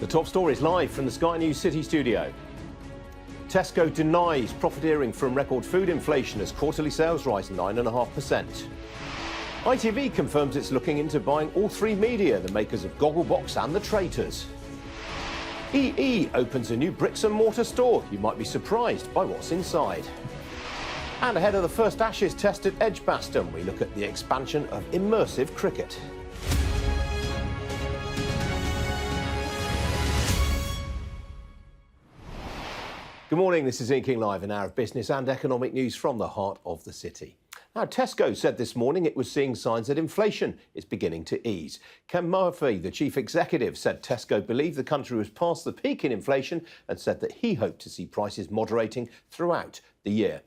top stories live from the Sky News City studio. Tesco denies profiteering from record food inflation as quarterly sales rise 9.5%. ITV confirms it's looking into buying All 3 Media, the makers of Gogglebox and The Traitors. EE opens a new bricks and mortar store. You might be surprised by what's inside. And ahead of the first Ashes test at Edgbaston, we look at the expansion of immersive cricket. Good morning, this is Ian King Live, an hour of business and economic news from the heart of the city. Now, Tesco said this morning it was seeing signs that inflation is beginning to ease. Ken Murphy, the chief executive, said Tesco believed the country was past the peak in inflation and said that he hoped to see prices moderating throughout the year.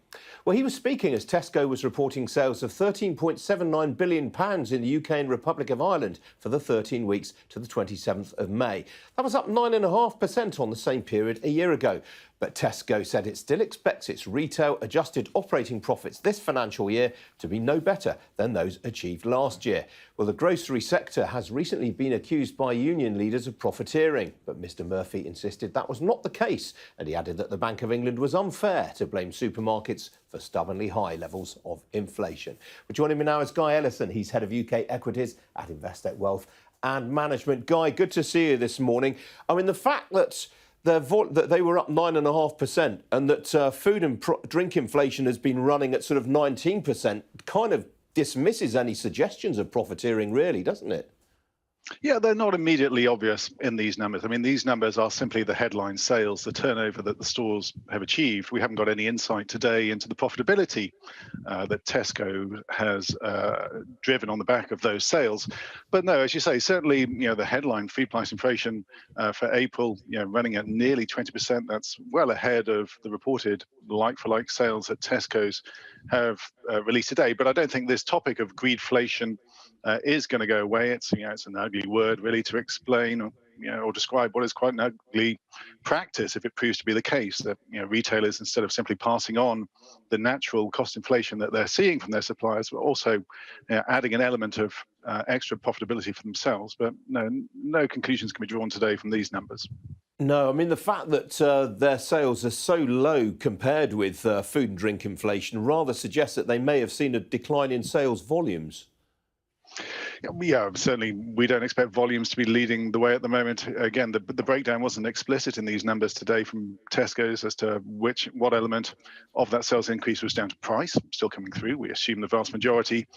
Well, he was speaking as Tesco was reporting sales of £13.79 billion in the UK and Republic of Ireland for the 13 weeks to the 27th of May. That was up 9.5% on the same period a year ago. But Tesco said it still expects its retail adjusted operating profits this financial year to be no better than those achieved last year. Well, the grocery sector has recently been accused by union leaders of profiteering, but Mr Murphy insisted that was not the case, and he added that the Bank of England was unfair to blame supermarkets for stubbornly high levels of inflation. We're joining me now is Guy Ellison. He's head of UK equities at Investec Wealth and Management. Guy, good to see you this morning. I mean, the fact that that they were up 9.5% and that food and drink inflation has been running at sort of 19% kind of dismisses any suggestions of profiteering, really, doesn't it? Yeah, they're not immediately obvious in these numbers. I mean, these numbers are simply the headline sales, the turnover that the stores have achieved. We haven't got any insight today into the profitability that Tesco has driven on the back of those sales. But no, as you say, certainly, the headline food price inflation for April, running at nearly 20%. That's well ahead of the reported like-for-like sales that Tesco's have released today. But I don't think this topic of greedflation is going to go away. It's an ugly word, really, to explain or describe what is quite an ugly practice if it proves to be the case that retailers, instead of simply passing on the natural cost inflation that they're seeing from their suppliers, are also adding an element of extra profitability for themselves. But no conclusions can be drawn today from these numbers. No, I mean, the fact that their sales are so low compared with food and drink inflation rather suggests that they may have seen a decline in sales volumes. Yeah, certainly we don't expect volumes to be leading the way at the moment. Again, the breakdown wasn't explicit in these numbers today from Tesco's as to what element of that sales increase was down to price, still coming through. We assume the vast majority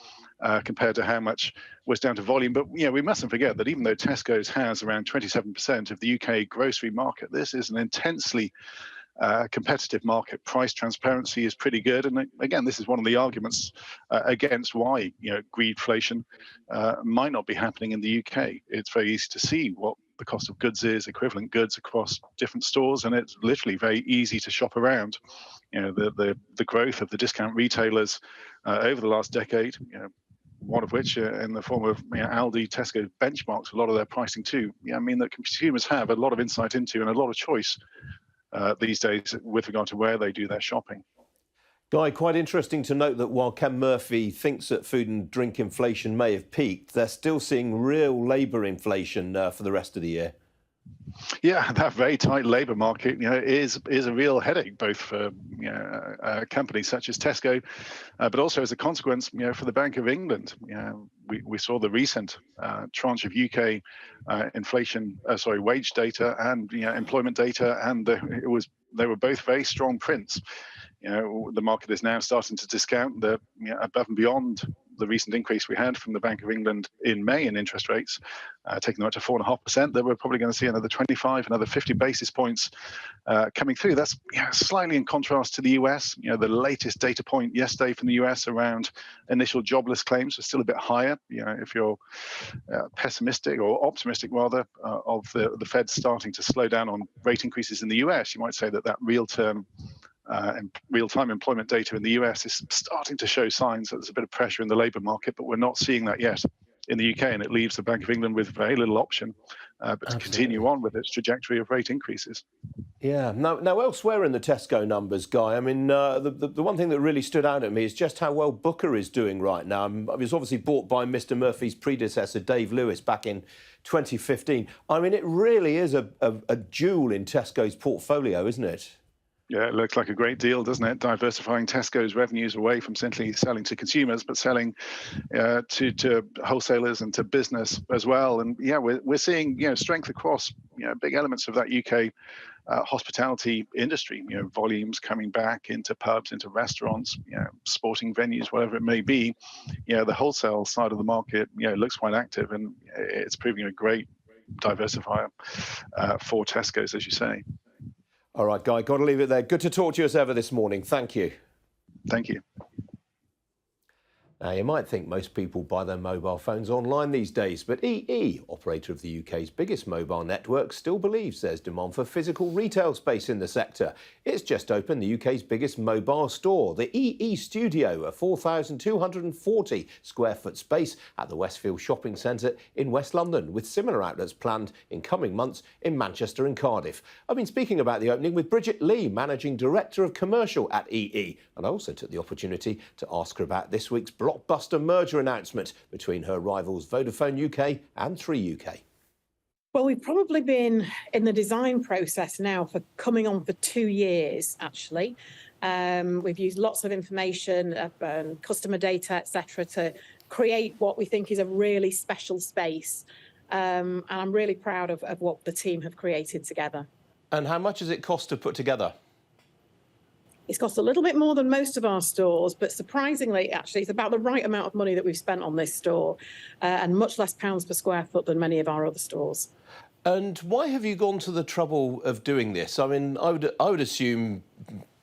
compared to how much was down to volume. But we mustn't forget that even though Tesco's has around 27% of the UK grocery market, this is an intensely competitive market. Price transparency is pretty good, and again, this is one of the arguments against why greedflation might not be happening in the UK. It's very easy to see what the cost of goods is, equivalent goods across different stores, and it's literally very easy to shop around. The growth of the discount retailers over the last decade. One of which, in the form of Aldi, Tesco, benchmarks a lot of their pricing too. I mean that consumers have a lot of insight into and a lot of choice these days with regard to where they do their shopping. Guy, quite interesting to note that while Ken Murphy thinks that food and drink inflation may have peaked, they're still seeing real labour inflation for the rest of the year. Yeah, that very tight labour market, is a real headache, both for companies such as Tesco, but also as a consequence, for the Bank of England. We saw the recent tranche of UK wage data and employment data, and they were both very strong prints. The market is now starting to discount the above and beyond the recent increase we had from the Bank of England in May in interest rates, taking them up to 4.5%. That we're probably going to see another 25, another 50 basis points coming through. That's slightly in contrast to the US. The latest data point yesterday from the US around initial jobless claims was still a bit higher. If you're pessimistic or optimistic rather of the Fed starting to slow down on rate increases in the US, you might say that real-time employment data in the US is starting to show signs that there's a bit of pressure in the labour market, but we're not seeing that yet in the UK, and it leaves the Bank of England with very little option but to continue on with its trajectory of rate increases. Yeah. Now, elsewhere in the Tesco numbers, Guy, I mean, the one thing that really stood out at me is just how well Booker is doing right now. It was obviously bought by Mr. Murphy's predecessor, Dave Lewis, back in 2015. I mean, it really is a jewel in Tesco's portfolio, isn't it? Yeah, it looks like a great deal, doesn't it? Diversifying Tesco's revenues away from simply selling to consumers, but selling to wholesalers and to business as well. And yeah, we're seeing strength across big elements of that UK hospitality industry. Volumes coming back into pubs, into restaurants, sporting venues, whatever it may be. The wholesale side of the market looks quite active, and it's proving a great diversifier for Tesco's, as you say. All right, Guy, got to leave it there. Good to talk to you as ever this morning. Thank you. Thank you. Now, you might think most people buy their mobile phones online these days, but EE, operator of the UK's biggest mobile network, still believes there's demand for physical retail space in the sector. It's just opened the UK's biggest mobile store, the EE Studio, a 4,240 square foot space at the Westfield Shopping Centre in West London, with similar outlets planned in coming months in Manchester and Cardiff. I've been speaking about the opening with Bridget Lee, Managing Director of Commercial at EE, and I also took the opportunity to ask her about this week's blockbuster merger announcement between her rivals Vodafone UK and 3UK. Well, we've probably been in the design process now for coming on for 2 years, actually. We've used lots of information, customer data, etc., to create what we think is a really special space. And I'm really proud of what the team have created together. And how much does it cost to put together? It's cost a little bit more than most of our stores, but surprisingly, actually, it's about the right amount of money that we've spent on this store, and much less pounds per square foot than many of our other stores. And why have you gone to the trouble of doing this? I mean, I would assume,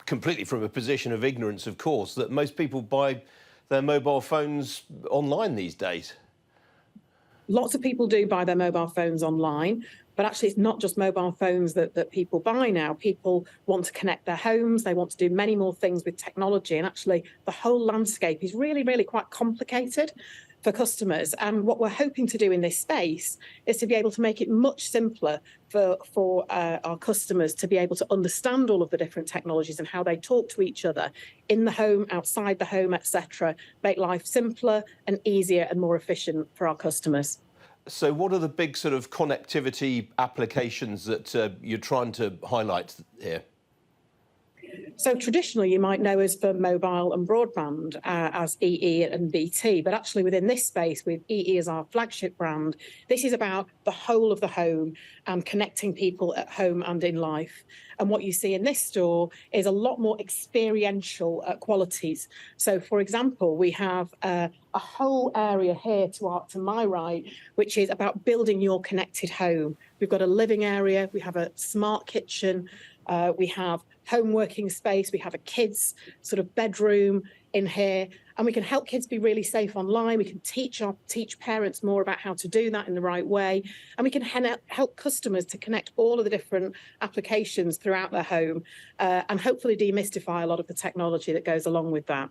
completely from a position of ignorance, of course, that most people buy their mobile phones online these days. Lots of people do buy their mobile phones online, but actually it's not just mobile phones that people buy now. People want to connect their homes. They want to do many more things with technology. And actually the whole landscape is really, really quite complicated for customers. And what we're hoping to do in this space is to be able to make it much simpler for our customers to be able to understand all of the different technologies and how they talk to each other in the home, outside the home, etc. Make life simpler and easier and more efficient for our customers. So what are the big sort of connectivity applications that you're trying to highlight here? So traditionally, you might know us for mobile and broadband as EE and BT, but actually within this space, with EE as our flagship brand, this is about the whole of the home and connecting people at home and in life. And what you see in this store is a lot more experiential qualities. So, for example, we have a whole area here to my right, which is about building your connected home. We've got a living area, we have a smart kitchen, we have home working space, we have a kids sort of bedroom in here, and we can help kids be really safe online. We can teach parents more about how to do that in the right way, and we can help customers to connect all of the different applications throughout their home, and hopefully demystify a lot of the technology that goes along with that.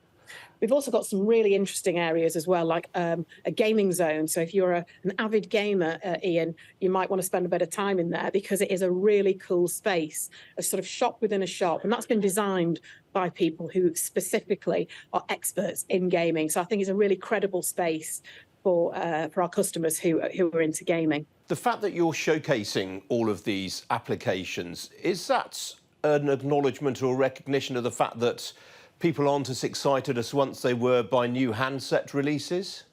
We've also got some really interesting areas as well, like a gaming zone. So if you're an avid gamer, Ian, you might want to spend a bit of time in there because it is a really cool space, a sort of shop within a shop. And that's been designed by people who specifically are experts in gaming. So I think it's a really credible space for our customers who are into gaming. The fact that you're showcasing all of these applications, is that an acknowledgement or recognition of the fact that people aren't as excited as once they were by new handset releases?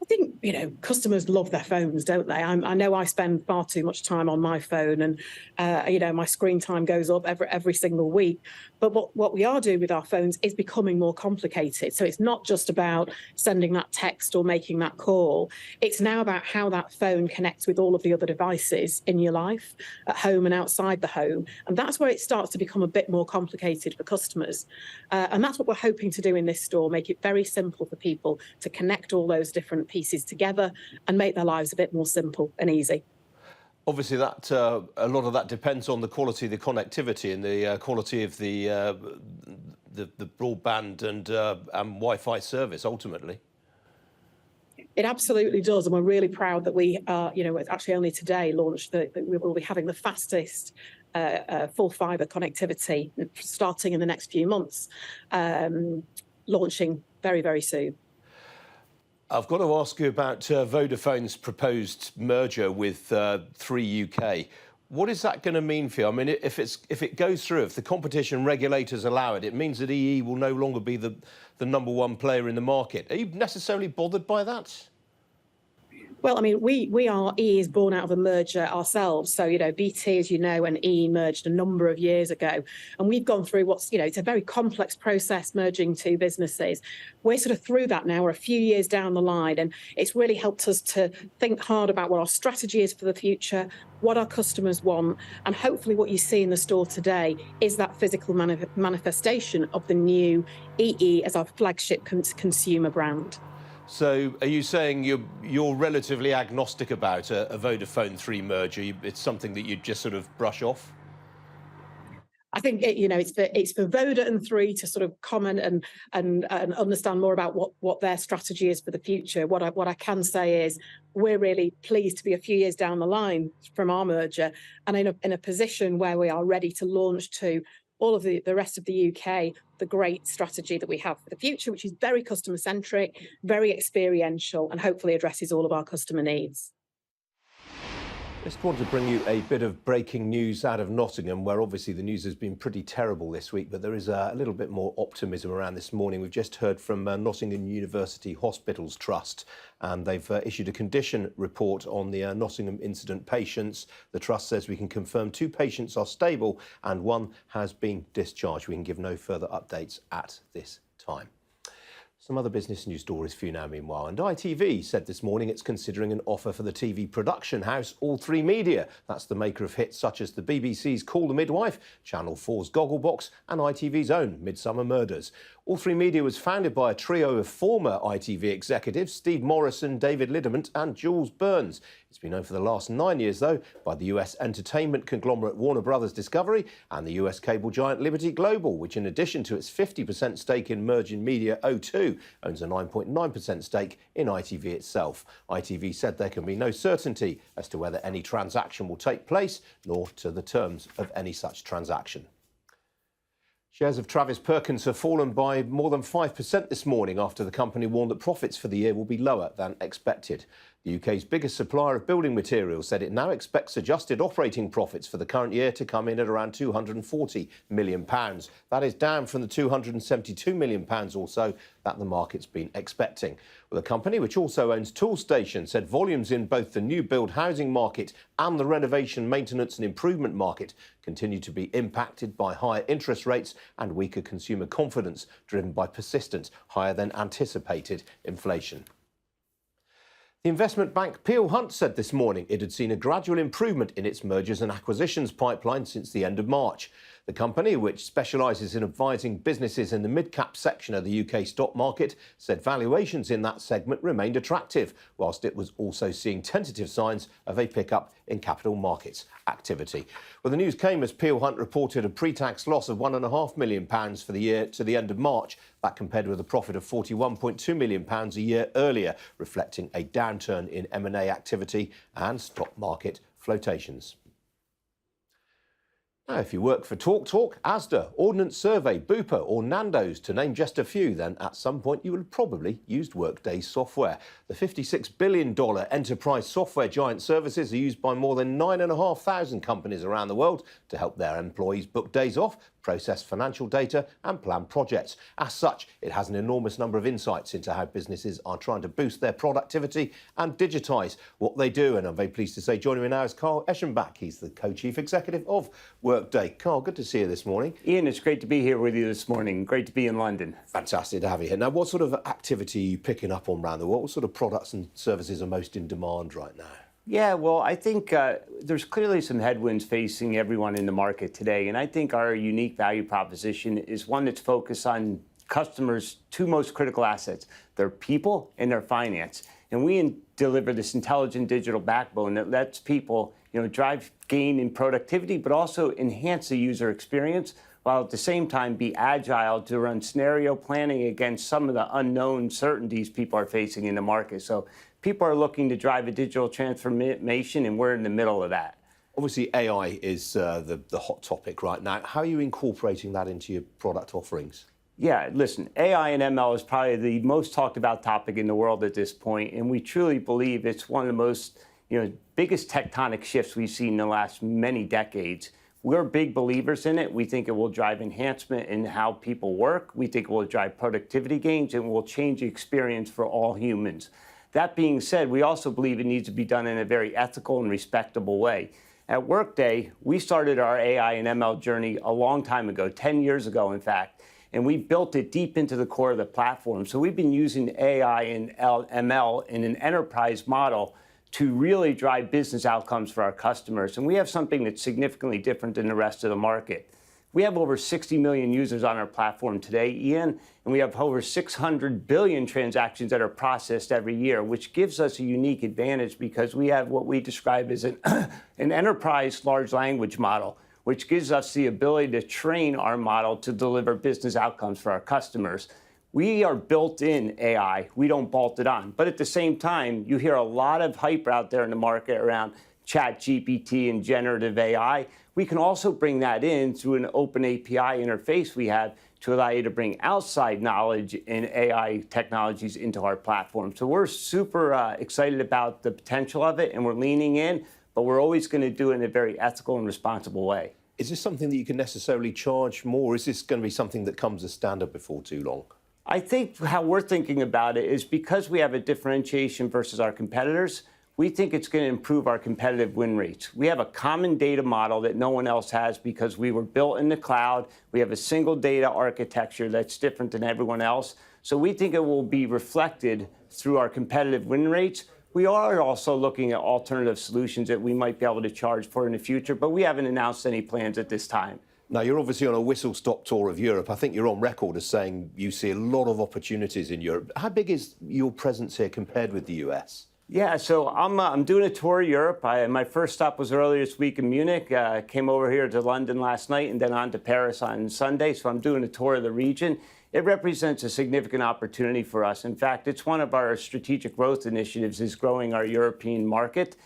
I think, customers love their phones, don't they? I know I spend far too much time on my phone, and, my screen time goes up every single week. But what we are doing with our phones is becoming more complicated. So it's not just about sending that text or making that call. It's now about how that phone connects with all of the other devices in your life, at home and outside the home. And that's where it starts to become a bit more complicated for customers. And that's what we're hoping to do in this store, make it very simple for people to connect all those different pieces together and make their lives a bit more simple and easy. Obviously, that a lot of that depends on the quality of the connectivity and the quality of the broadband and Wi-Fi service, ultimately. It absolutely does, and we're really proud that we are, it's actually only today launched that we will be having the fastest full fibre connectivity starting in the next few months, launching very, very soon. I've got to ask you about Vodafone's proposed merger with 3UK. What is that going to mean for you? I mean, if it goes through, if the competition regulators allow it, it means that EE will no longer be the number one player in the market. Are you necessarily bothered by that? Well, I mean, EE is born out of a merger ourselves. So, BT, as you know, and EE merged a number of years ago. And we've gone through it's a very complex process merging two businesses. We're sort of through that now. We're a few years down the line. And it's really helped us to think hard about what our strategy is for the future, what our customers want. And hopefully what you see in the store today is that physical manifestation of the new EE as our flagship consumer brand. So are you saying you're relatively agnostic about a Vodafone 3 merger? It's something that you'd just sort of brush off? I think it's for Voda and 3 to sort of comment and understand more about what their strategy is for the future. What I can say is we're really pleased to be a few years down the line from our merger and in a position where we are ready to launch to all of the rest of the UK, the great strategy that we have for the future, which is very customer centric, very experiential, and hopefully addresses all of our customer needs. Just want to bring you a bit of breaking news out of Nottingham, where obviously the news has been pretty terrible this week, but there is a little bit more optimism around this morning. We've just heard from Nottingham University Hospitals Trust, and they've issued a condition report on the Nottingham incident patients. The Trust says we can confirm 2 patients are stable and 1 has been discharged. We can give no further updates at this time. Some other business news stories for you now, meanwhile. And ITV said this morning it's considering an offer for the TV production house All3 Media. That's the maker of hits such as the BBC's Call the Midwife, Channel 4's Gogglebox and ITV's own Midsummer Murders. All3 Media was founded by a trio of former ITV executives, Steve Morrison, David Liddermont and Jules Burns. It's been known for the last 9 years, though, by the US entertainment conglomerate Warner Brothers Discovery and the US cable giant Liberty Global, which in addition to its 50% stake in Virgin Media O2, owns a 9.9% stake in ITV itself. ITV said there can be no certainty as to whether any transaction will take place, nor to the terms of any such transaction. Shares of Travis Perkins have fallen by more than 5% this morning after the company warned that profits for the year will be lower than expected. The UK's biggest supplier of building materials said it now expects adjusted operating profits for the current year to come in at around £240 million. That is down from the £272 million or so that the market's been expecting. Well, the company, which also owns Toolstation, said volumes in both the new build housing market and the renovation, maintenance and improvement market continue to be impacted by higher interest rates and weaker consumer confidence, driven by persistent, higher than anticipated inflation. The investment bank Peel Hunt said this morning it had seen a gradual improvement in its mergers and acquisitions pipeline since the end of March. The company, which specialises in advising businesses in the mid-cap section of the UK stock market, said valuations in that segment remained attractive, whilst it was also seeing tentative signs of a pickup in capital markets activity. Well, the news came as Peel Hunt reported a pre-tax loss of £1.5 million for the year to the end of March. That compared with a profit of £41.2 million a year earlier, reflecting a downturn in M&A activity and stock market flotations. Now, if you work for TalkTalk, Asda, Ordnance Survey, Bupa or Nando's, to name just a few, then at some point you will have probably used Workday software. The $56 billion enterprise software giant services are used by more than 9,500 companies around the world to help their employees book days off, process financial data and plan projects. As such, it has an enormous number of insights into how businesses are trying to boost their productivity and digitise what they do. And I'm very pleased to say joining me now is Carl Eschenbach. He's the co-chief executive of Workday. Carl, good to see you this morning. Ian, it's great to be here with you this morning. Great to be in London. Fantastic to have you here. Now, what sort of activity are you picking up on around the world? What sort of products and services are most in demand right now? Yeah, well, I think there's clearly some headwinds facing everyone in the market today. And I think our unique value proposition is one that's focused on customers' 2 most critical assets, their people and their finance. And we deliver this intelligent digital backbone that lets people, drive gain in productivity, but also enhance the user experience, while at the same time be agile to run scenario planning against some of the unknown certainties people are facing in the market. So people are looking to drive a digital transformation, and we're in the middle of that. Obviously, AI is the hot topic right now. How are you incorporating that into your product offerings? Yeah, listen, AI and ML is probably the most talked about topic in the world at this point, and we truly believe it's one of the most, biggest tectonic shifts we've seen in the last many decades. We're big believers in it. We think it will drive enhancement in how people work. We think it will drive productivity gains and will change the experience for all humans. That being said, we also believe it needs to be done in a very ethical and respectable way. At Workday, we started our AI and ML journey a long time ago, 10 years ago, in fact, and we built it deep into the core of the platform. So we've been using AI and ML in an enterprise model to really drive business outcomes for our customers. And we have something that's significantly different than the rest of the market. We have over 60 million users on our platform today, Ian, and we have over 600 billion transactions that are processed every year, which gives us a unique advantage because we have what we describe as an enterprise large language model, which gives us the ability to train our model to deliver business outcomes for our customers. We are built in AI. We don't bolt it on. But at the same time, you hear a lot of hype out there in the market around ChatGPT and generative AI. We can also bring that in through an open API interface we have to allow you to bring outside knowledge and AI technologies into our platform. So we're super excited about the potential of it, and we're leaning in, but we're always going to do it in a very ethical and responsible way. Is this something that you can necessarily charge more? Or is this going to be something that comes as standard before too long? I think how we're thinking about it is because we have a differentiation versus our competitors, we think it's going to improve our competitive win rates. We have a common data model that no one else has because we were built in the cloud. We have a single data architecture that's different than everyone else. So we think it will be reflected through our competitive win rates. We are also looking at alternative solutions that we might be able to charge for in the future, but we haven't announced any plans at this time. Now, you're obviously on a whistle-stop tour of Europe. I think you're on record as saying you see a lot of opportunities in Europe. How big is your presence here compared with the US? Yeah, so I'm doing a tour of Europe. My first stop was earlier this week in Munich. Came over here to London last night and then on to Paris on Sunday. So I'm doing a tour of the region. It represents a significant opportunity for us. In fact, it's one of our strategic growth initiatives is growing our European market.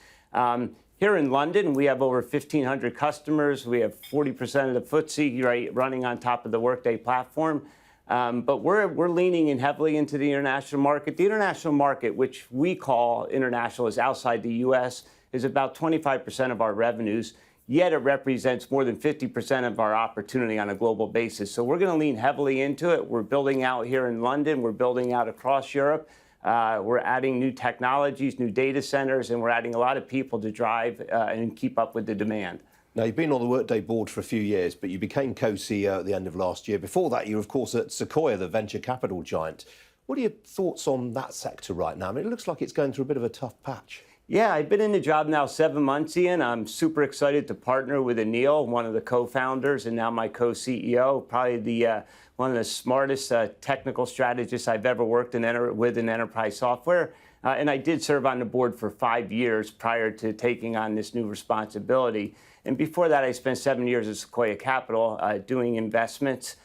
Here in London, we have over 1,500 customers. We have 40% of the FTSE running on top of the Workday platform. But we're leaning in heavily into the international market. The international market, which we call international, is outside the U.S., is about 25% of our revenues, yet it represents more than 50% of our opportunity on a global basis. So we're going to lean heavily into it. We're building out here in London. We're building out across Europe. We're adding new technologies, new data centers, and we're adding a lot of people to drive and keep up with the demand. Now, you've been on the Workday board for a few years, but you became co-CEO at the end of last year. Before that, you were, of course, at Sequoia, the venture capital giant. What are your thoughts on that sector right now? I mean, it looks like it's going through a bit of a tough patch. Yeah, I've been in the job now 7 months, Ian. I'm super excited to partner with Anil, one of the co-founders and now my co-CEO, probably one of the smartest technical strategists I've ever worked with in enterprise software. And I did serve on the board for 5 years prior to taking on this new responsibility. And before that, I spent 7 years at Sequoia Capital doing investments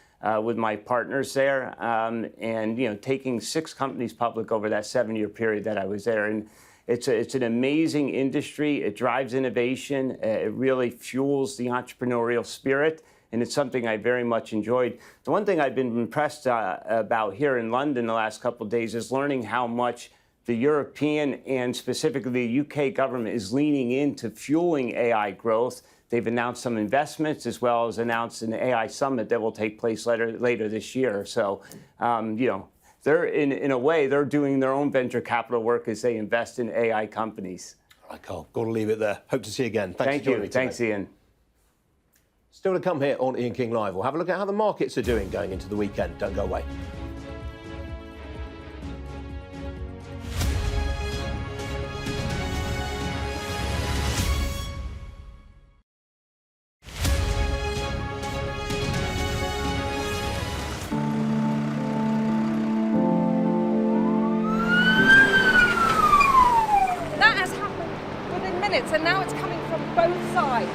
with my partners there and taking 6 companies public over that 7-year period that I was there. And it's an amazing industry. It drives innovation. It really fuels the entrepreneurial spirit. And it's something I very much enjoyed. The one thing I've been impressed about here in London the last couple of days is learning how much the European and specifically the UK government is leaning into fueling AI growth. They've announced some investments as well as announced an AI summit that will take place later this year. So, they're in a way, they're doing their own venture capital work as they invest in AI companies. All right, Carl, got to leave it there. Hope to see you again. Thank you. Thanks, Ian. Still to come here on Ian King Live. We'll have a look at how the markets are doing going into the weekend. Don't go away. And now it's coming from both sides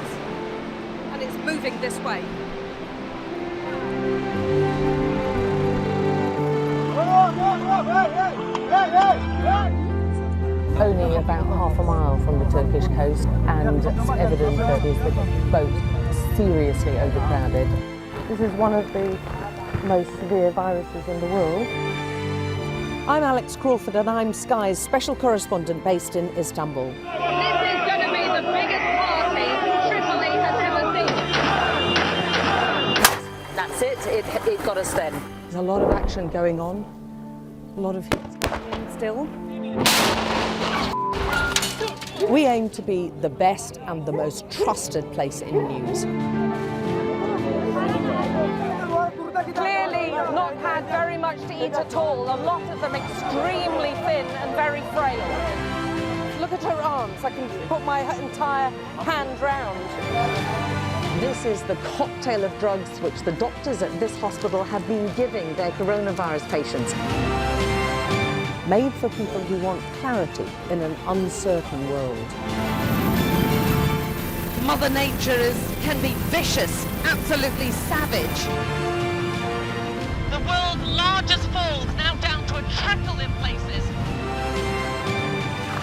and it's moving this way. only about half a mile from the Turkish coast, and it's evident that is the boat seriously overcrowded. This is one of the most severe viruses in the world. I'm Alex Crawford and I'm Sky's special correspondent based in Istanbul. This is going to be the biggest party Tripoli has ever seen. That's it got us then. There's a lot of action going on, a lot of hits going in still. We aim to be the best and the most trusted place in news. Clearly not had very much to eat at all. A lot of them extremely thin and very frail. Look at her arms. I can put my entire hand round. This is the cocktail of drugs which the doctors at this hospital have been giving their coronavirus patients. Made for people who want clarity in an uncertain world. Mother Nature can be vicious, absolutely savage. The world's largest falls now down to a trickle in places.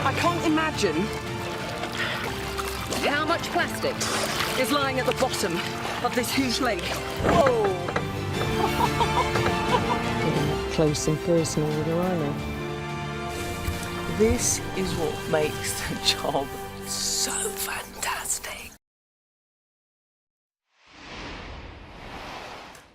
I can't imagine how much plastic is lying at the bottom of this huge lake. Oh! Close and personal with a rhino. This is what makes the job so fantastic.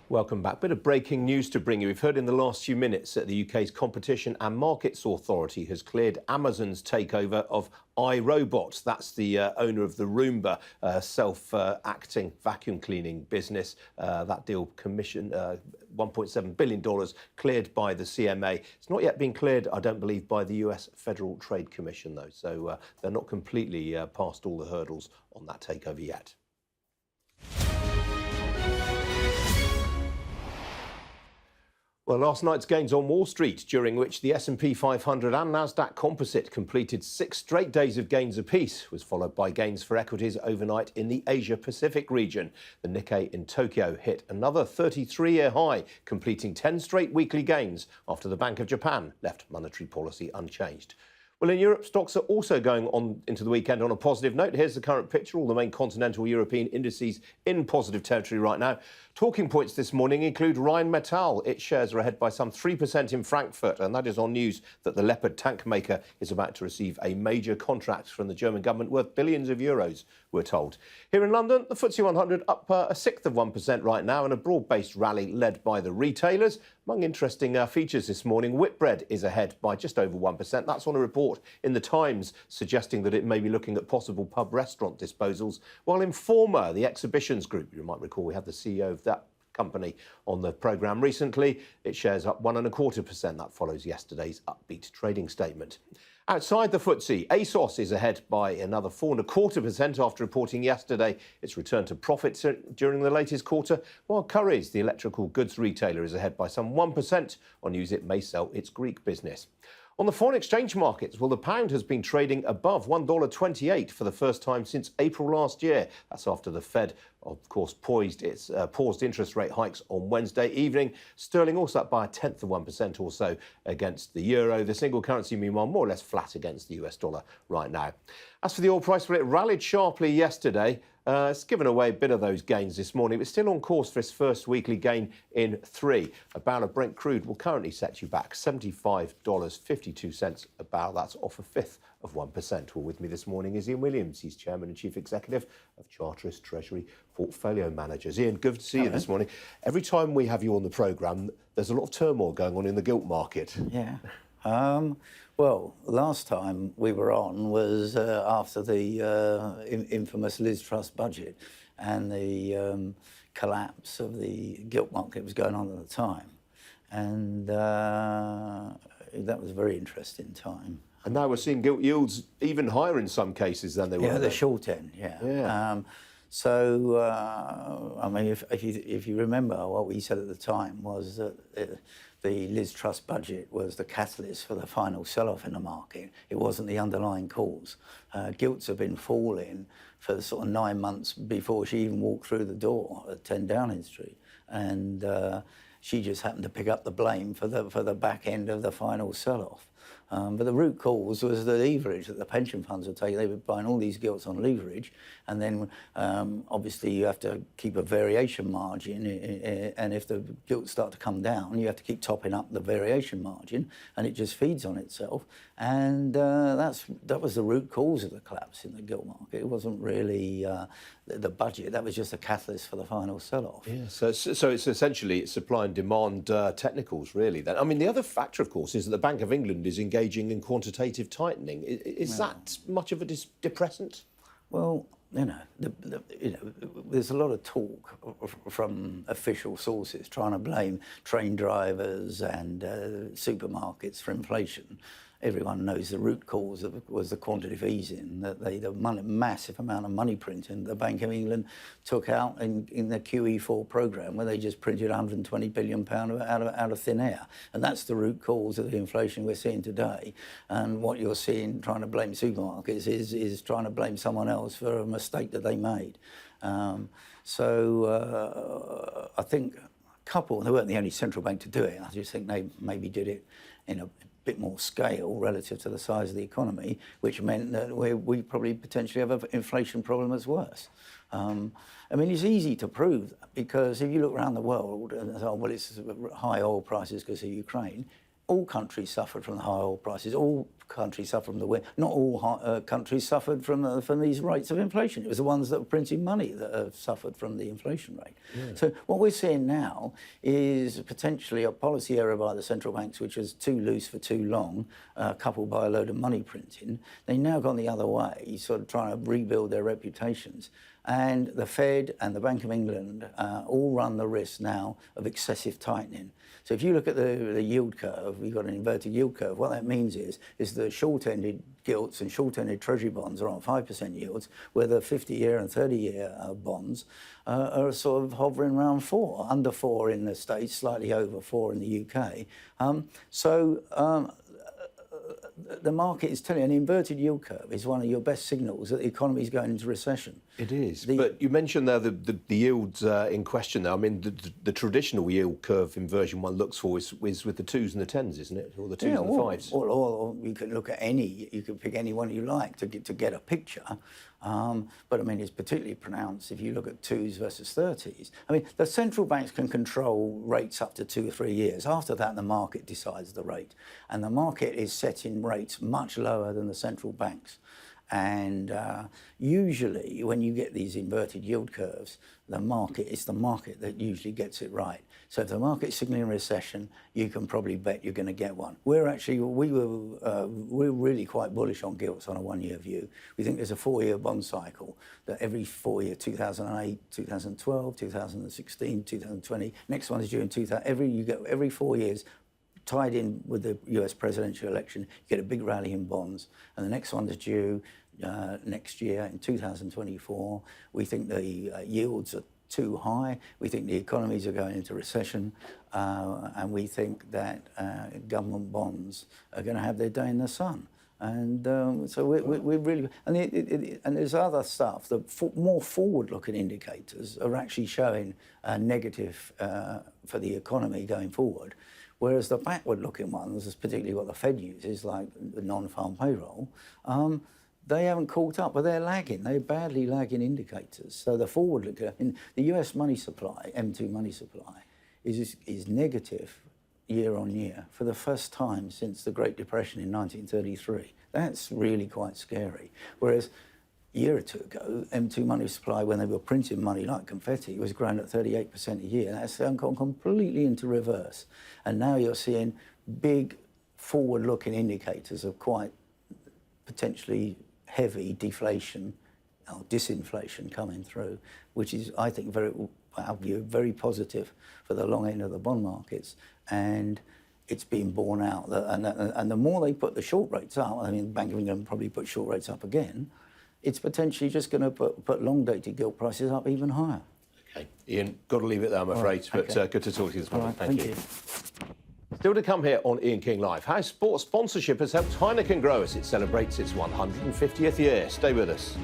Welcome back. Bit of breaking news to bring you. We've heard in the last few minutes that the UK's Competition and Markets Authority has cleared Amazon's takeover of iRobot. That's the owner of the Roomba self-acting vacuum cleaning business. That deal commissioned $1.7 billion cleared by the CMA. It's not yet been cleared, I don't believe, by the US Federal Trade Commission, though. So they're not completely past all the hurdles on that takeover yet. Well, last night's gains on Wall Street, during which the S&P 500 and Nasdaq Composite completed 6 straight days of gains apiece, was followed by gains for equities overnight in the Asia-Pacific region. The Nikkei in Tokyo hit another 33-year high, completing 10 straight weekly gains after the Bank of Japan left monetary policy unchanged. Well, in Europe, stocks are also going on into the weekend on a positive note. Here's the current picture. All the main continental European indices in positive territory right now. Talking points this morning include Rheinmetall. Its shares are ahead by some 3% in Frankfurt, and that is on news that the Leopard tank maker is about to receive a major contract from the German government worth billions of euros, we're told. Here in London, the FTSE 100 up 1/6% right now, and a broad-based rally led by the retailers. Among interesting features this morning, Whitbread is ahead by just over 1%. That's on a report in the Times suggesting that it may be looking at possible pub restaurant disposals. While Informa, the exhibitions group, you might recall we had the CEO of that company on the programme recently, its shares up 1.25%. That follows yesterday's upbeat trading statement. Outside the FTSE, ASOS is ahead by another 4.25% after reporting yesterday its return to profits during the latest quarter, while Currys, the electrical goods retailer, is ahead by some 1% on news it may sell its Greek business. On the foreign exchange markets, well, the pound has been trading above $1.28 for the first time since April last year. That's after the Fed, of course, paused interest rate hikes on Wednesday evening. Sterling also up by 1/10% or so against the euro. The single currency, meanwhile, more or less flat against the US dollar right now. As for the oil price, well, it rallied sharply yesterday. It's given away a bit of those gains this morning, but still on course for its first weekly gain in 3. A barrel of Brent crude will currently set you back $75.52 a barrel. That's off 1/5%. Well, with me this morning is Ian Williams. He's Chairman and Chief Executive of Charteris Treasury Portfolio Managers. Ian, good to see you this morning. Every time we have you on the programme, there's a lot of turmoil going on in the gilt market. Yeah. Well, last time we were on was after the infamous Liz Truss budget and the collapse of the gilt market was going on at the time. And that was a very interesting time. And now we're seeing gilt yields even higher in some cases than they were. Yeah, the short end, yeah. I mean, if you remember, what we said at the time was that the Liz Truss budget was the catalyst for the final sell-off in the market. It wasn't the underlying cause. Gilts have been falling for the sort of 9 months before she even walked through the door at 10 Downing Street. And she just happened to pick up the blame for the back end of the final sell-off. But the root cause was the leverage that the pension funds were taking. They were buying all these gilts on leverage, and then obviously you have to keep a variation margin, and if the gilts start to come down, you have to keep topping up the variation margin, and it just feeds on itself. And that was the root cause of the collapse in the gilt market. It wasn't really the budget. That was just a catalyst for the final sell-off. Yeah, so it's essentially supply and demand technicals, really. Then, I mean, the other factor, of course, is that the Bank of England is engaging in quantitative tightening. Is that much of a depressant? Well, there's a lot of talk from official sources trying to blame train drivers and supermarkets for inflation. Everyone knows the root cause was the quantitative easing, that the massive amount of money printing the Bank of England took out in the QE4 programme, where they just printed £120 billion out of thin air. And that's the root cause of the inflation we're seeing today. And what you're seeing trying to blame supermarkets is trying to blame someone else for a mistake that they made. I think they weren't the only central bank to do it. I just think they maybe did it in a bit more scale relative to the size of the economy, which meant that we probably potentially have an inflation problem that's worse. I mean, it's easy to prove that, because if you look around the world and say, oh, well, it's high oil prices because of Ukraine, all countries suffered from the high oil prices. All countries suffered from not all countries suffered from these rates of inflation. It was the ones that were printing money that have suffered from the inflation rate. Yeah. So what we're seeing now is potentially a policy error by the central banks, which was too loose for too long, coupled by a load of money printing. They've now gone the other way, sort of trying to rebuild their reputations. And the Fed and the Bank of England all run the risk now of excessive tightening. So if you look at the yield curve, we've got an inverted yield curve. What that means is the short-ended gilts and short-ended treasury bonds are on 5% yields, where the 50-year and 30-year bonds are sort of hovering around 4, under 4 in the States, slightly over 4 in the UK. The market is telling you an inverted yield curve is one of your best signals that the economy is going into recession. It is. But you mentioned there the yields in question there. I mean, the traditional yield curve inversion one looks for is with the 2s and the 10s, isn't it? Or the 2s and the 5s. Or you can look at you can pick any one you like to get a picture. But I mean, it's particularly pronounced if you look at 2s versus 30s. I mean, the central banks can control rates up to 2 or 3 years. After that, the market decides the rate. And the market is setting rates much lower than the central banks. And usually when you get these inverted yield curves, it's the market that usually gets it right. So if the market's signaling recession, you can probably bet you're going to get one. We're really quite bullish on gilts on a 1-year view. We think there's a 4-year bond cycle that every 4 year, 2008, 2012, 2016, 2020, next one is due in 2000. Every 4 years, tied in with the US presidential election, you get a big rally in bonds, and the next one is due next year in 2024. We think the yields are too high. We think the economies are going into recession, and we think that government bonds are going to have their day in the sun. And so we're really, and there's other stuff. The more forward-looking indicators are actually showing negative for the economy going forward. Whereas the backward-looking ones, particularly what the Fed uses, like the non-farm payroll, they haven't caught up, but they're lagging. They're badly lagging indicators. So the forward-looking, the US money supply, M2 money supply, is negative year on year for the first time since the Great Depression in 1933. That's really quite scary. Whereas a year or two ago, M2 money supply, when they were printing money like confetti, was growing at 38% a year. That's gone completely into reverse. And now you're seeing big forward-looking indicators of quite potentially heavy deflation or disinflation coming through, which is, I think, very positive for the long end of the bond markets. And it's being borne out. And the more they put the short rates up, I mean, the Bank of England probably put short rates up again, it's potentially just going to put long-dated gilt prices up even higher. OK. Ian, got to leave it there, I'm afraid, but good to talk to you this morning. Right, thank you. Still to come here on Ian King Live, how sports sponsorship has helped Heineken grow as it celebrates its 150th year. Stay with us.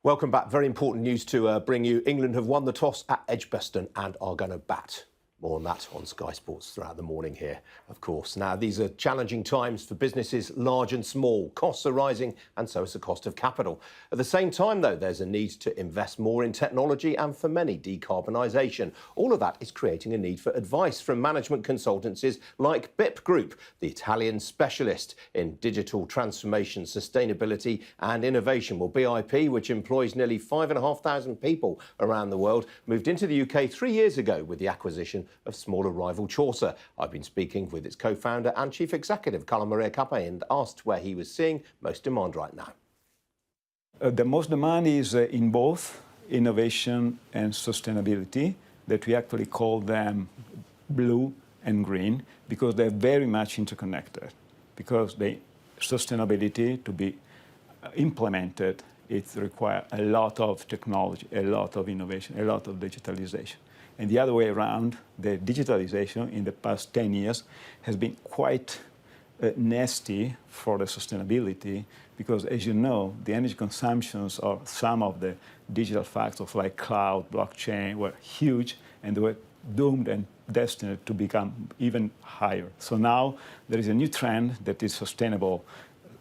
Welcome back. Very important news to bring you. England have won the toss at Edgbaston and are going to bat. More on that on Sky Sports throughout the morning here, of course. Now, these are challenging times for businesses large and small. Costs are rising and so is the cost of capital. At the same time, though, there's a need to invest more in technology and, for many, decarbonisation. All of that is creating a need for advice from management consultancies like BIP Group, the Italian specialist in digital transformation, sustainability and innovation. Well, BIP, which employs nearly 5,500 people around the world, moved into the UK 3 years ago with the acquisition of smaller rival Chaucer. I've been speaking with its co-founder and chief executive, Carlo Maria Cappe, and asked where he was seeing most demand right now. The most demand is in both innovation and sustainability, that we actually call them blue and green, because they're very much interconnected. Because the sustainability to be implemented, it requires a lot of technology, a lot of innovation, a lot of digitalization. And the other way around, the digitalization in the past 10 years has been quite nasty for the sustainability, because, as you know, the energy consumptions of some of the digital factors like cloud, blockchain were huge, and they were doomed and destined to become even higher. So now there is a new trend that is sustainable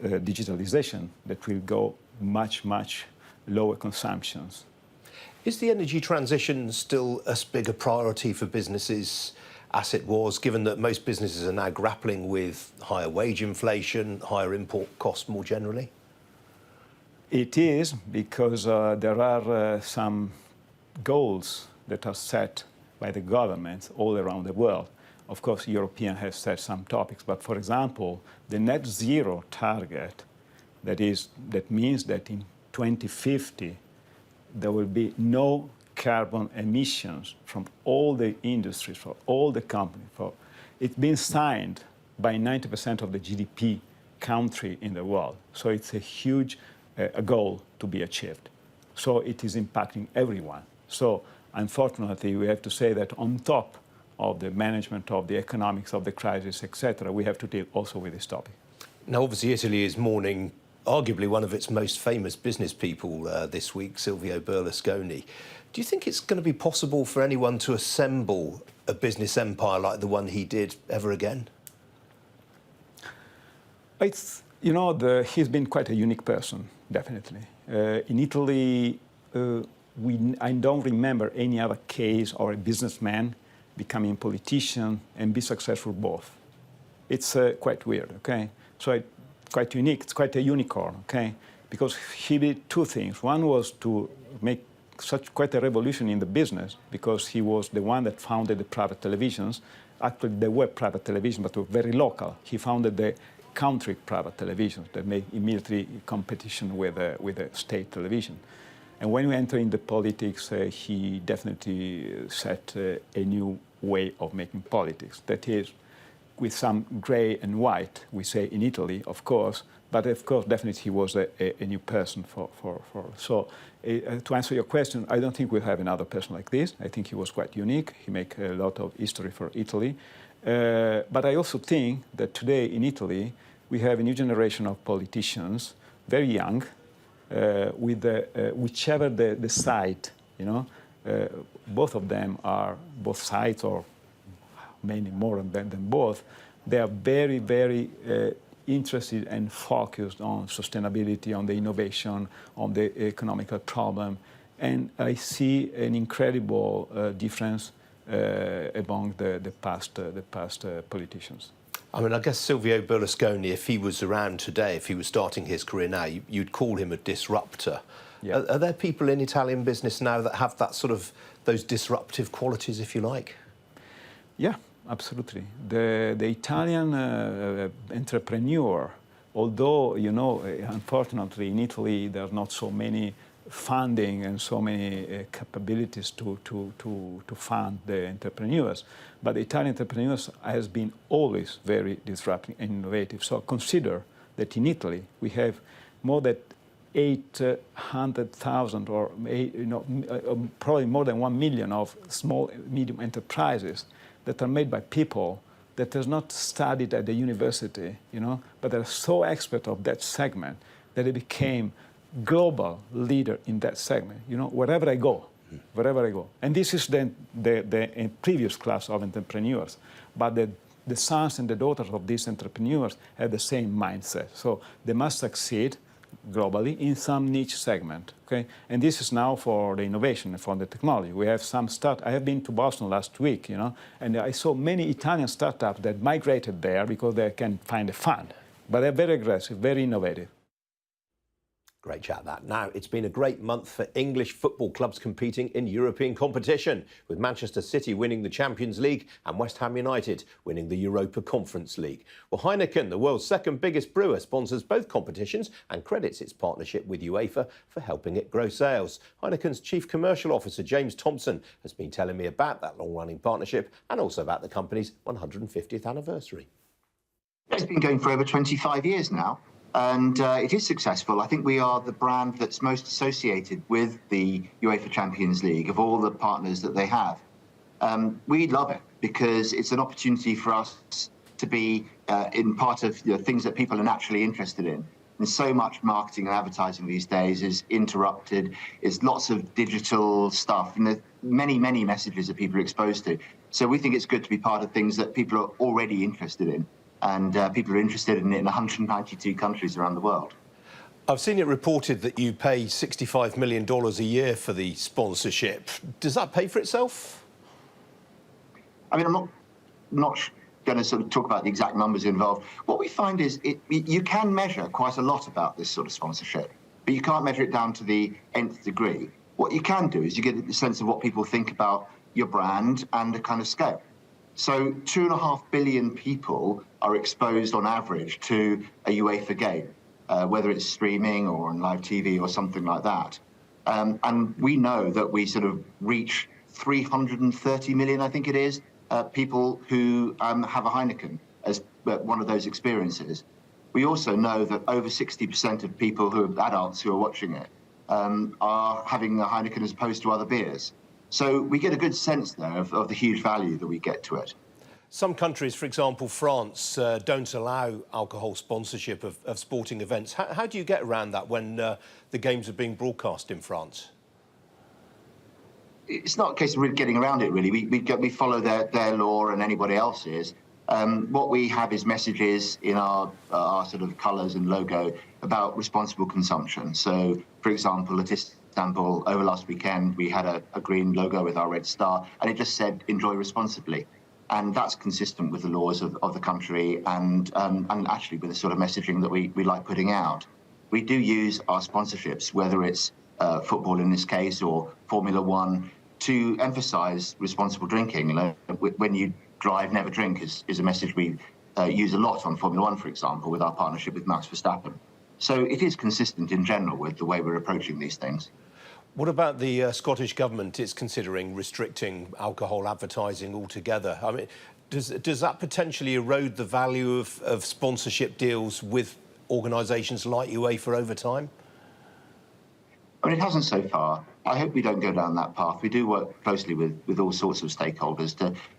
digitalization that will go much, much lower consumptions. Is the energy transition still as big a priority for businesses as it was, given that most businesses are now grappling with higher wage inflation, higher import costs more generally? It is, because there are some goals that are set by the governments all around the world. Of course, European has set some topics, but for example, the net zero target, that means that in 2050, there will be no carbon emissions from all the industries, for all the companies. It's been signed by 90% of the GDP country in the world. So it's a huge a goal to be achieved. So it is impacting everyone. So unfortunately, we have to say that on top of the management of the economics of the crisis, etc., we have to deal also with this topic. Now, obviously, Italy is mourning arguably one of its most famous business people this week, Silvio Berlusconi. Do you think it's going to be possible for anyone to assemble a business empire like the one he did ever again? It's, you know, he's been quite a unique person, definitely. In Italy, I don't remember any other case or a businessman becoming a politician and be successful both. It's quite weird, okay? So quite unique, it's quite a unicorn, okay? Because he did two things. One was to make quite a revolution in the business, because he was the one that founded the private televisions. Actually, there were private televisions, but were very local. He founded the country private televisions that made immediately competition with the state television. And when we enter into politics, he definitely set a new way of making politics. That is, with some gray and white, we say in Italy, of course, but of course, definitely he was a new person So to answer your question, I don't think we'll have another person like this. I think he was quite unique. He made a lot of history for Italy. But I also think that today in Italy, we have a new generation of politicians, very young, with whichever the side, you know, both of them are, both sides, or many more than both, they are very, very interested and focused on sustainability, on the innovation, on the economical problem. And I see an incredible difference among the past politicians. I mean, I guess Silvio Berlusconi, if he was around today, if he was starting his career now, you'd call him a disruptor. Yeah. Are there people in Italian business now that have that sort of, those disruptive qualities, if you like? Yeah, absolutely. The Italian entrepreneur, although, you know, unfortunately in Italy there are not so many funding and so many capabilities to fund the entrepreneurs, but the Italian entrepreneurs has been always very disruptive and innovative. So consider that in Italy we have more than 800,000 or probably more than 1 million of small medium enterprises that are made by people that has not studied at the university, you know, but are so expert of that segment that they became global leader in that segment, wherever I go. And this is then the previous class of entrepreneurs. But the sons and the daughters of these entrepreneurs have the same mindset. So they must succeed globally in some niche segment, okay? And this is now for the innovation, for the technology. We have some I have been to Boston last week, and I saw many Italian startups that migrated there because they can find a fund. But they're very aggressive, very innovative. Great chat, that. Now, it's been a great month for English football clubs competing in European competition, with Manchester City winning the Champions League and West Ham United winning the Europa Conference League. Well, Heineken, the world's second biggest brewer, sponsors both competitions and credits its partnership with UEFA for helping it grow sales. Heineken's Chief Commercial Officer, James Thompson, has been telling me about that long-running partnership and also about the company's 150th anniversary. It's been going for over 25 years now. And it is successful. I think we are the brand that's most associated with the UEFA Champions League of all the partners that they have. We love it because it's an opportunity for us to be in part of things that people are naturally interested in. And so much marketing and advertising these days is interrupted. It's lots of digital stuff and there's many, many messages that people are exposed to. So we think it's good to be part of things that people are already interested in. And people are interested in it in 192 countries around the world. I've seen it reported that you pay $65 million a year for the sponsorship. Does that pay for itself? I mean, I'm not going to sort of talk about the exact numbers involved. What we find is you can measure quite a lot about this sort of sponsorship, but you can't measure it down to the nth degree. What you can do is you get a sense of what people think about your brand and the kind of scale. So 2.5 billion people are exposed on average to a UEFA game, whether it's streaming or on live TV or something like that. And we know that we sort of reach 330 million, I think it is, people who have a Heineken as one of those experiences. We also know that over 60% of people who are adults who are watching it are having a Heineken as opposed to other beers. So we get a good sense there of the huge value that we get to it. Some countries, for example, France, don't allow alcohol sponsorship of sporting events. How do you get around that when the games are being broadcast in France? It's not a case of really getting around it, really. We follow their law and anybody else's. What we have is messages in our sort of colours and logo about responsible consumption. So, for example, at Istanbul, over last weekend, we had a green logo with our red star, and it just said, enjoy responsibly. And that's consistent with the laws of the country and actually with the sort of messaging that we like putting out. We do use our sponsorships, whether it's football in this case or Formula One, to emphasise responsible drinking. When you drive, never drink is a message we use a lot on Formula One, for example, with our partnership with Max Verstappen. So it is consistent in general with the way we're approaching these things. What about the Scottish Government? It's considering restricting alcohol advertising altogether. I mean, does that potentially erode the value of sponsorship deals with organisations like UEFA over time? I mean, it hasn't so far. I hope we don't go down that path. We do work closely with all sorts of stakeholders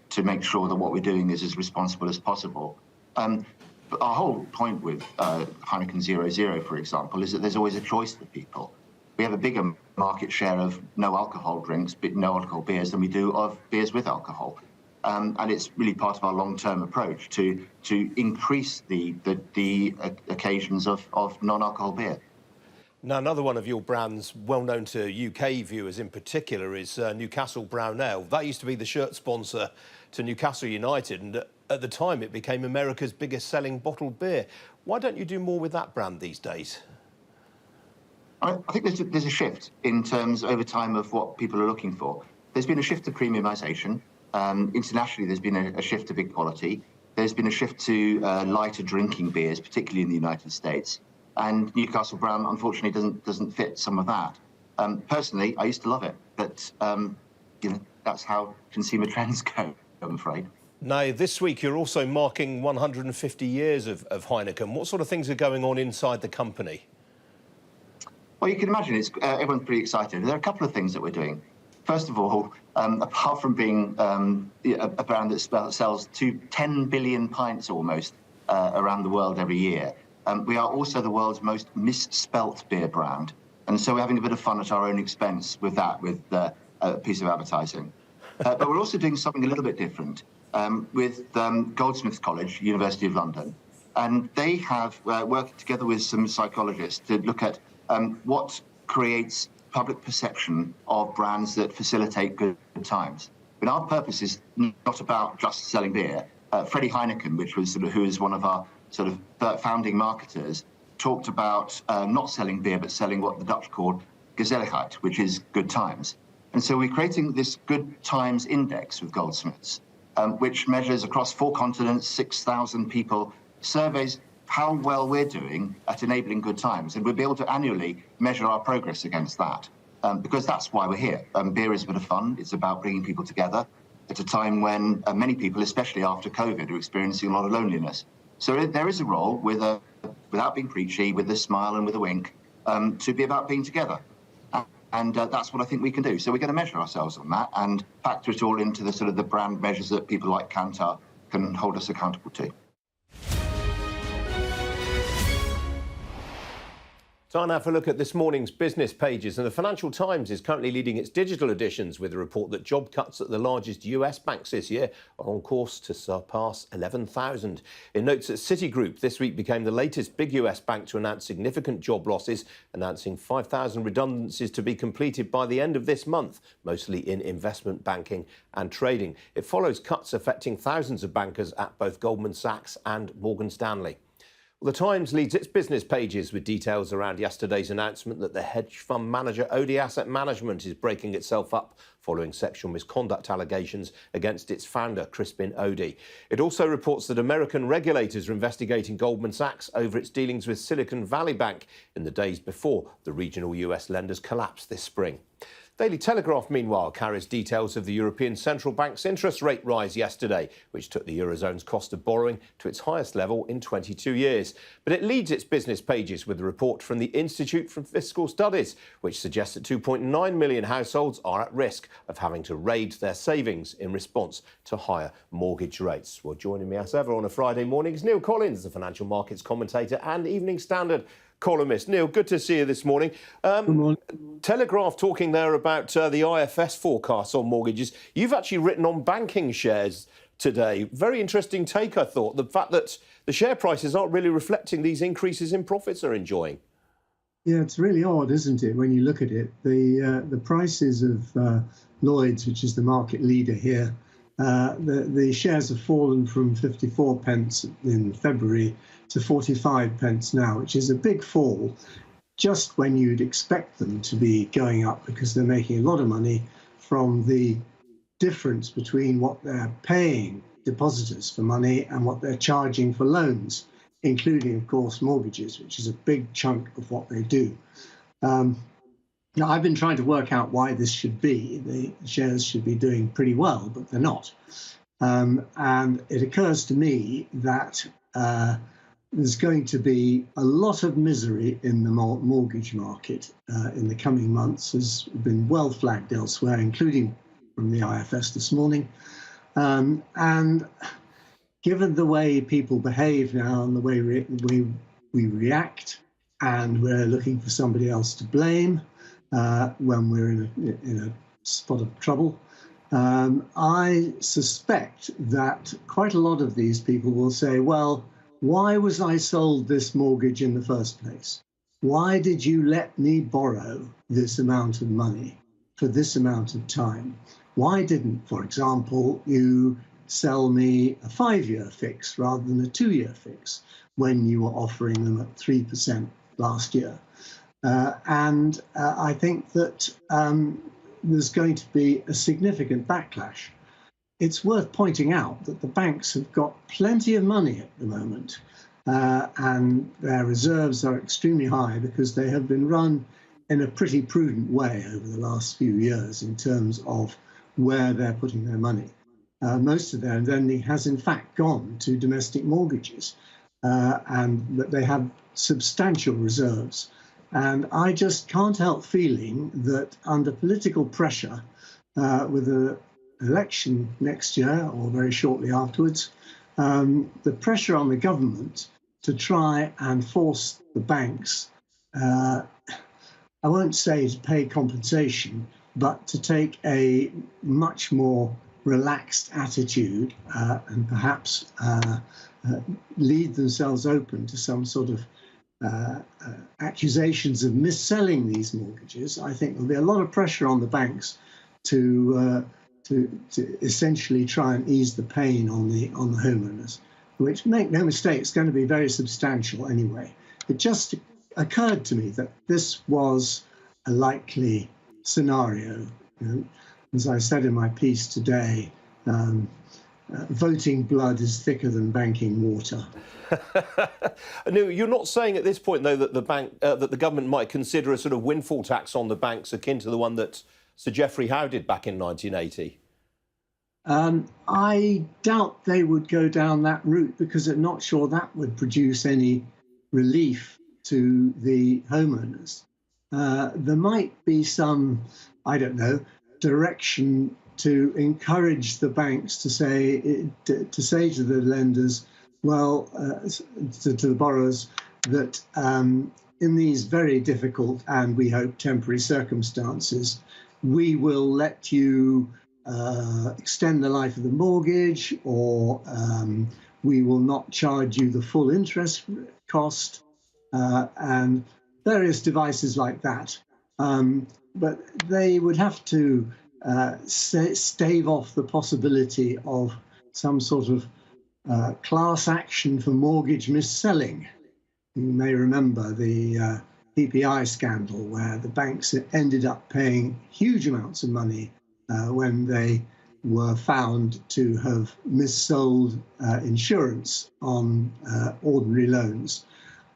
to make sure that what we're doing is as responsible as possible. But our whole point with Heineken 0.0, for example, is that there's always a choice for people. We have a bigger market share of no alcohol drinks, no alcohol beers than we do of beers with alcohol. And it's really part of our long-term approach to increase the occasions of non-alcohol beer. Now, another one of your brands, well known to UK viewers in particular, is Newcastle Brown Ale. That used to be the shirt sponsor to Newcastle United, and at the time it became America's biggest selling bottled beer. Why don't you do more with that brand these days? I think there's a shift in terms over time of what people are looking for. There's been a shift to premiumisation. Internationally, there's been a shift to big quality. There's been a shift to lighter drinking beers, particularly in the United States. And Newcastle Brown, unfortunately, doesn't fit some of that. Personally, I used to love it, but that's how consumer trends go, I'm afraid. Now, this week you're also marking 150 years of Heineken. What sort of things are going on inside the company? Well, you can imagine everyone's pretty excited. There are a couple of things that we're doing. First of all, apart from being a brand that sells 10 billion pints almost around the world every year, we are also the world's most misspelt beer brand. And so we're having a bit of fun at our own expense with that, with a piece of advertising. But we're also doing something a little bit different with Goldsmiths College, University of London. And they have worked together with some psychologists to look at what creates public perception of brands that facilitate good times. But our purpose is not about just selling beer. Freddie Heineken, who is one of our sort of founding marketers, talked about not selling beer, but selling what the Dutch called gezelligheid, which is good times. And so we're creating this good times index with Goldsmiths, which measures across 4 continents, 6,000 people, surveys how well we're doing at enabling good times. And we'll be able to annually measure our progress against that, because that's why we're here. Beer is a bit of fun. It's about bringing people together at a time when many people, especially after COVID, are experiencing a lot of loneliness. So there is a role, without being preachy, with a smile and with a wink, to be about being together. And that's what I think we can do. So we're going to measure ourselves on that and factor it all into the sort of the brand measures that people like Kantar can hold us accountable to. Time now for a look at this morning's business pages. And the Financial Times is currently leading its digital editions with a report that job cuts at the largest US banks this year are on course to surpass 11,000. It notes that Citigroup this week became the latest big US bank to announce significant job losses, announcing 5,000 redundancies to be completed by the end of this month, mostly in investment banking and trading. It follows cuts affecting thousands of bankers at both Goldman Sachs and Morgan Stanley. The Times leads its business pages with details around yesterday's announcement that the hedge fund manager Odey Asset Management is breaking itself up following sexual misconduct allegations against its founder, Crispin Odey. It also reports that American regulators are investigating Goldman Sachs over its dealings with Silicon Valley Bank in the days before the regional US lenders collapsed this spring. Daily Telegraph, meanwhile, carries details of the European Central Bank's interest rate rise yesterday, which took the Eurozone's cost of borrowing to its highest level in 22 years. But it leads its business pages with a report from the Institute for Fiscal Studies, which suggests that 2.9 million households are at risk of having to raid their savings in response to higher mortgage rates. Well, joining me as ever on a Friday morning is Neil Collins, the financial markets commentator and Evening Standard columnist. Neil, good to see you this morning. Good morning. Telegraph talking there about the IFS forecasts on mortgages. You've actually written on banking shares today. Very interesting take, I thought, the fact that the share prices aren't really reflecting these increases in profits they're enjoying. Yeah, it's really odd, isn't it, when you look at it? The prices of Lloyds, which is the market leader here, the shares have fallen from 54 pence in February to 45 pence now, which is a big fall, just when you'd expect them to be going up because they're making a lot of money from the difference between what they're paying depositors for money and what they're charging for loans, including, of course, mortgages, which is a big chunk of what they do. Now, I've been trying to work out why this should be. The shares should be doing pretty well, but they're not. And it occurs to me that there's going to be a lot of misery in the mortgage market in the coming months, has been well flagged elsewhere, including from the IFS this morning. And given the way people behave now and the way we react, and we're looking for somebody else to blame when we're in a spot of trouble, I suspect that quite a lot of these people will say, well, why was I sold this mortgage in the first place? Why did you let me borrow this amount of money for this amount of time? Why didn't, for example, you sell me a 5-year fix rather than a 2-year fix when you were offering them at 3% last year? And I think that there's going to be a significant backlash. It's worth pointing out that the banks have got plenty of money at the moment, and their reserves are extremely high because they have been run in a pretty prudent way over the last few years in terms of where they're putting their money. Most of their lending has in fact gone to domestic mortgages, and that they have substantial reserves. And I just can't help feeling that under political pressure, with an election next year or very shortly afterwards, the pressure on the government to try and force the banks I won't say to pay compensation, but to take a much more relaxed attitude and perhaps leave themselves open to some sort of accusations of mis-selling these mortgages. I think there'll be a lot of pressure on the banks to essentially try and ease the pain on the homeowners, which, make no mistake, it's going to be very substantial anyway. It just occurred to me that this was a likely scenario. You know, as I said in my piece today, voting blood is thicker than banking water. No, you're not saying at this point, though, that the government might consider a sort of windfall tax on the banks akin to the one that Sir Geoffrey Howe did back in 1980? I doubt they would go down that route because I'm not sure that would produce any relief to the homeowners. There might be some, I don't know, direction to encourage the banks to say to the lenders, well, to the borrowers, that in these very difficult and we hope temporary circumstances, we will let you extend the life of the mortgage, or we will not charge you the full interest cost, and various devices like that. But they would have to stave off the possibility of some sort of class action for mortgage mis-selling. You may remember the PPI scandal, where the banks ended up paying huge amounts of money when they were found to have mis-sold insurance on ordinary loans.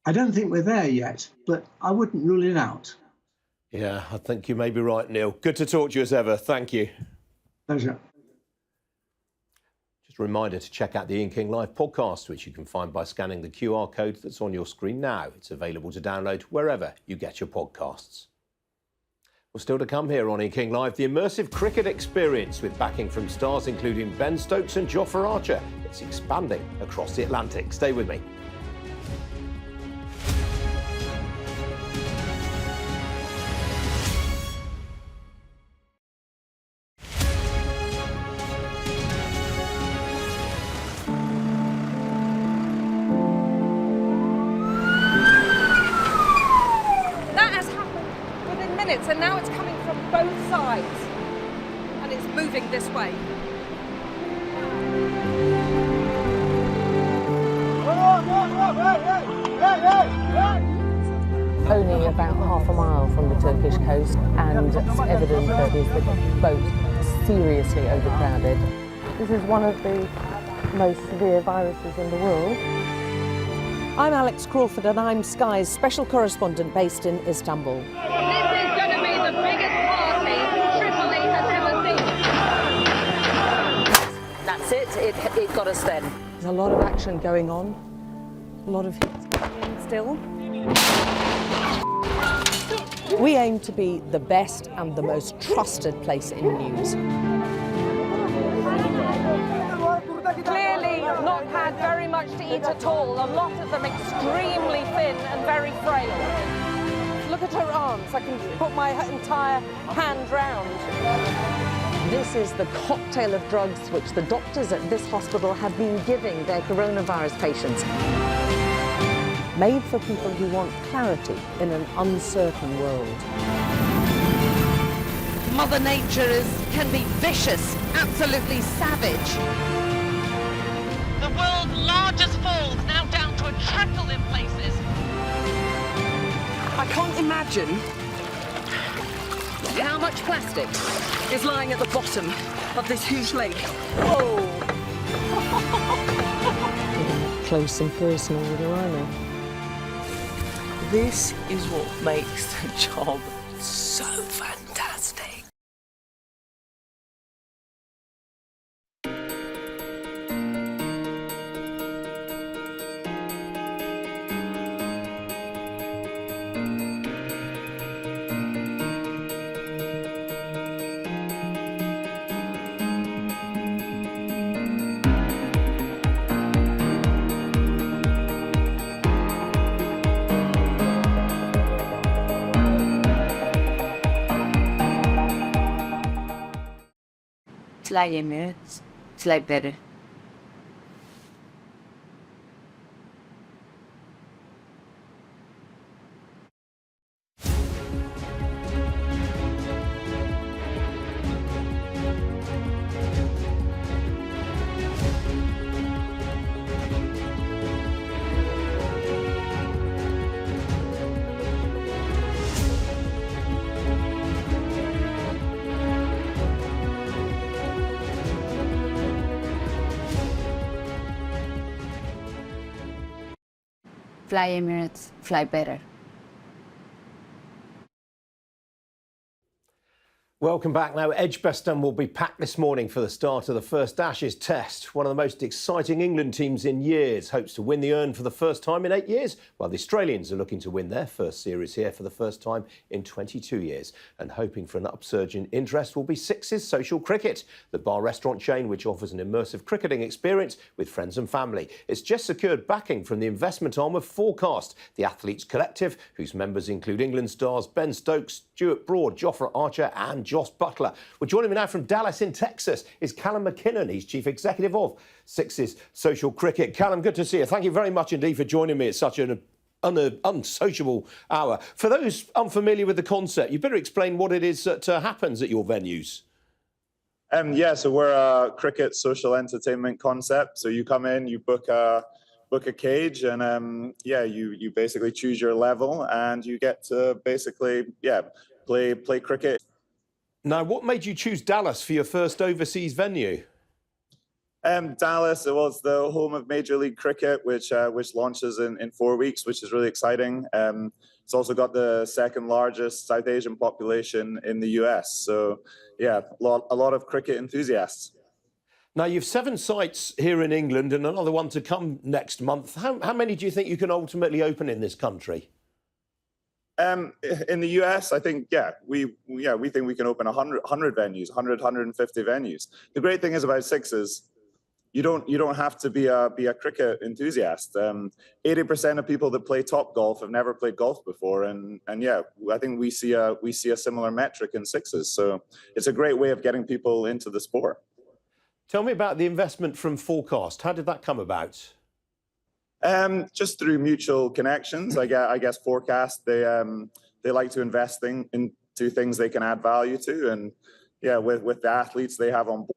I don't think we're there yet, but I wouldn't rule it out. Yeah, I think you may be right, Neil. Good to talk to you as ever. Thank you. Pleasure. Just a reminder to check out the Ian King Live podcast, which you can find by scanning the QR code that's on your screen now. It's available to download wherever you get your podcasts. Well, still to come here on Ian King Live, the immersive cricket experience with backing from stars including Ben Stokes and Jofra Archer. It's expanding across the Atlantic. Stay with me. And now it's coming from both sides and it's moving this way. Only about half a mile from the Turkish coast, and it's evident that the boat is seriously overcrowded. This is one of the most severe viruses in the world. I'm Alex Crawford and I'm Sky's special correspondent based in Istanbul. The biggest party Tripoli has ever seen. That's it, it got us then. There's a lot of action going on, a lot of hits going in still. We aim to be the best and the most trusted place in news. Clearly not had very much to eat at all, a lot of them extremely thin and very frail. Look at her arms. I can put my entire hand round. This is the cocktail of drugs which the doctors at this hospital have been giving their coronavirus patients. Made for people who want clarity in an uncertain world. Mother Nature can be vicious, absolutely savage. The world's largest falls now down to a trickle in places. I can't imagine how much plastic is lying at the bottom of this huge lake. Oh! Close and personal with a rhino. This is what makes the job so fantastic. Fly Emirates, fly better. Fly Emirates, fly better. Welcome back. Now, Edgbaston will be packed this morning for the start of the first Ashes Test. One of the most exciting England teams in years hopes to win the urn for the first time in 8 years, while the Australians are looking to win their first series here for the first time in 22 years. And hoping for an upsurge in interest will be Six's Social Cricket, the bar restaurant chain which offers an immersive cricketing experience with friends and family. It's just secured backing from the investment arm of Forecast, the athletes collective, whose members include England stars Ben Stokes, Stuart Broad, Jofra Archer and Joss Butler. Well, joining me now from Dallas in Texas is Callum McKinnon. He's Chief Executive of Six's Social Cricket. Callum, good to see you. Thank you very much indeed for joining me at such an unsociable hour. For those unfamiliar with the concept, you better explain what it is that happens at your venues. So we're a cricket social entertainment concept. So you come in, you book a cage, and you basically choose your level, and you get to basically play cricket. Now, what made you choose Dallas for your first overseas venue? Dallas, it's the home of Major League Cricket, which launches in 4 weeks, which is really exciting. It's also got the second largest South Asian population in the US. So, yeah, a lot of cricket enthusiasts. Now, you've 7 sites here in England and another one to come next month. How many do you think you can ultimately open in this country? In the US, I think, we think we can open 100 venues, 150 venues. The great thing is about Six is you don't have to be a cricket enthusiast. 80% of people that play top golf have never played golf before, and I think we see a similar metric in Sixes. So it's a great way of getting people into the sport. Tell me about the investment from Forecast. How did that come about? Just through mutual connections. I guess Forecast, they like to invest into things they can add value to, and with the athletes they have on board.